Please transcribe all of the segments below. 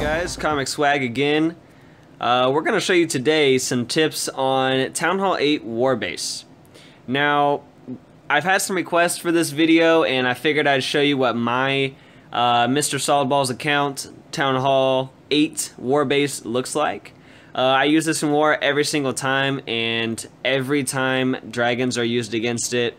guys, Comic Swag again. We're going to show you today some tips on Town Hall 8 Warbase. Now, I've had some requests for this video, and I figured I'd show you what my Mr. Solidball's account, Town Hall 8 Warbase, looks like. I use this in war every single time, and every time dragons are used against it,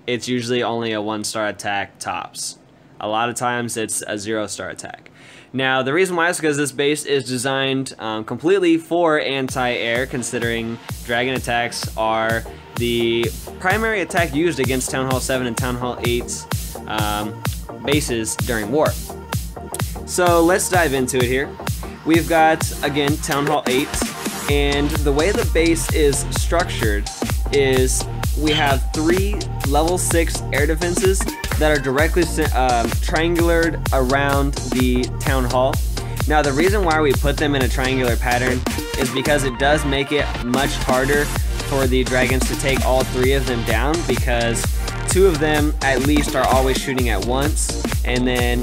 it's usually only a 1-star attack tops. A lot of times it's a 0-star attack. Now, the reason why is because this base is designed completely for anti-air, considering dragon attacks are the primary attack used against Town Hall 7 and Town Hall 8's bases during war. So let's dive into it here. We've got, again, Town Hall 8, and the way the base is structured is we have 3 level 6 air defenses that are directly triangulared around the town hall. Now, the reason why we put them in a triangular pattern is because it does make it much harder for the dragons to take all 3 of them down, because 2 of them at least are always shooting at once, and then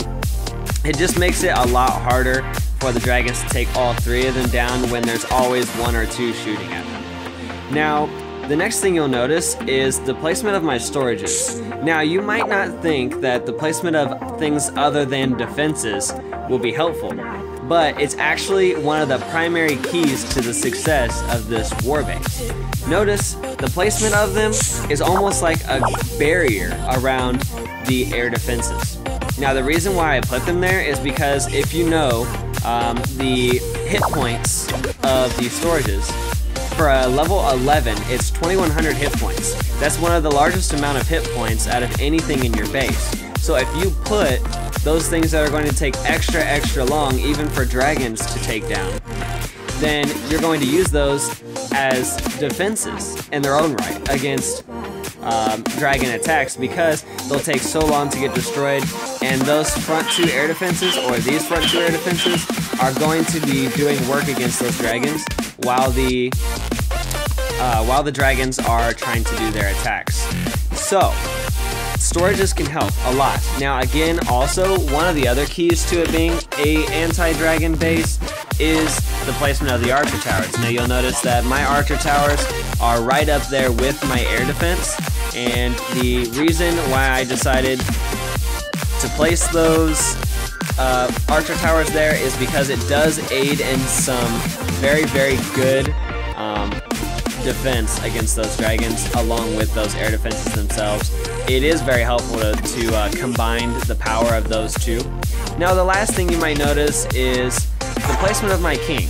it just makes it a lot harder for the dragons to take all 3 of them down when there's always 1 or 2 shooting at them. Now, the next thing you'll notice is the placement of my storages. Now, you might not think that the placement of things other than defenses will be helpful, but it's actually one of the primary keys to the success of this war base. Notice the placement of them is almost like a barrier around the air defenses. Now, the reason why I put them there is because if you know the hit points of these storages, for a level 11, it's 2100 hit points. That's one of the largest amount of hit points out of anything in your base. So if you put those things that are going to take extra long, even for dragons to take down, then you're going to use those as defenses in their own right against dragon attacks, because they'll take so long to get destroyed, and those front 2 air defenses, or these front 2 air defenses, are going to be doing work against those dragons while the dragons are trying to do their attacks. So, storages can help a lot. Now, again, also, one of the other keys to it being a anti-dragon base is the placement of the archer towers. Now, you'll notice that my archer towers are right up there with my air defense, and the reason why I decided to place those archer towers there is because it does aid in some very good defense against those dragons, along with those air defenses themselves. It is very helpful to combine the power of those 2. Now, the last thing you might notice is the placement of my king.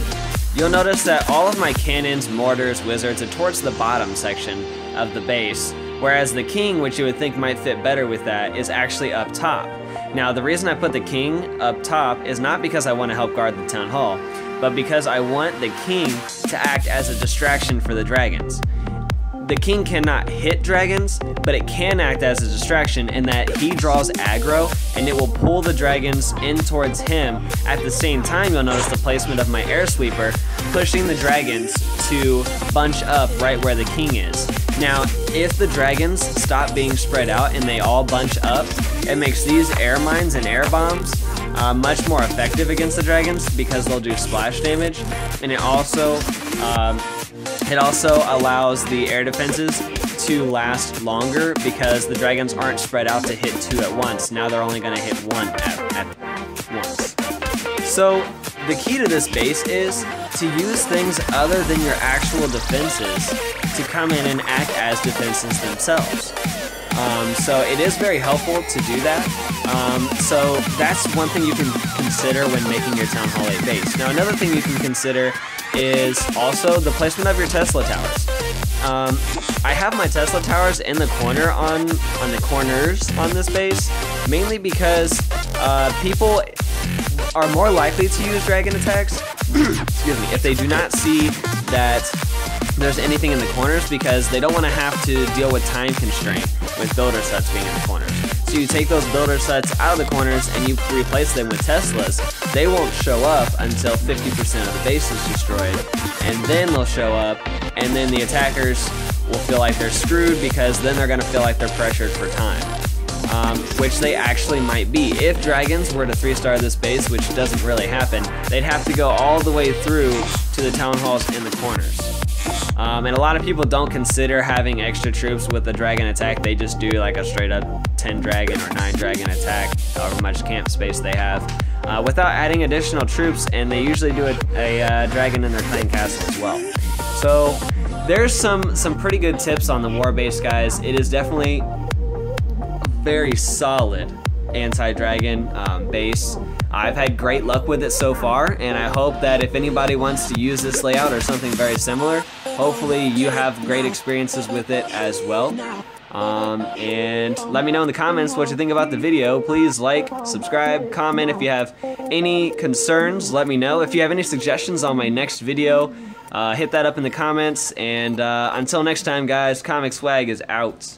You'll notice that all of my cannons, mortars, wizards are towards the bottom section of the base, whereas the king, which you would think might fit better with that, is actually up top. Now, the reason I put the king up top is not because I want to help guard the town hall, but because I want the king to act as a distraction for the dragons. The king cannot hit dragons, but it can act as a distraction in that he draws aggro, and it will pull the dragons in towards him. At the same time, you'll notice the placement of my air sweeper pushing the dragons to bunch up right where the king is. Now, if the dragons stop being spread out and they all bunch up, it makes these air mines and air bombs much more effective against the dragons, because they'll do splash damage, and it also allows the air defenses to last longer, because the dragons aren't spread out to hit 2 at once. Now they're only going to hit 1 at once. So the key to this base is to use things other than your actual defenses to come in and act as defenses themselves. So it is very helpful to do that. So that's one thing you can consider when making your Town Hall 8 base. Now, another thing you can consider is also the placement of your Tesla towers. I have my Tesla towers in the corner on the corners on this base, mainly because people are more likely to use dragon attacks excuse me, if they do not see that there's anything in the corners, because they don't want to have to deal with time constraint with builder sets being in the corners. So you take those builder sets out of the corners and you replace them with Teslas. They won't show up until 50% of the base is destroyed, and then they'll show up, and then the attackers will feel like they're screwed, because then they're going to feel like they're pressured for time. which they actually might be. If dragons were to 3-star this base, which doesn't really happen, they'd have to go all the way through to the town halls in the corners. And a lot of people don't consider having extra troops with the dragon attack. They just do like a straight up 10 dragon or 9 dragon attack, however much camp space they have, without adding additional troops, and they usually do a dragon in their clan castle as well. So there's some pretty good tips on the war base, guys. It is definitely a very solid anti-dragon base. I've had great luck with it so far, and I hope that if anybody wants to use this layout or something very similar, hopefully you have great experiences with it as well. And let me know in the comments what you think about the video. Please like, subscribe, comment. If you have any concerns, let me know. If you have any suggestions on my next video, hit that up in the comments. And until next time, guys, Comic Swag is out.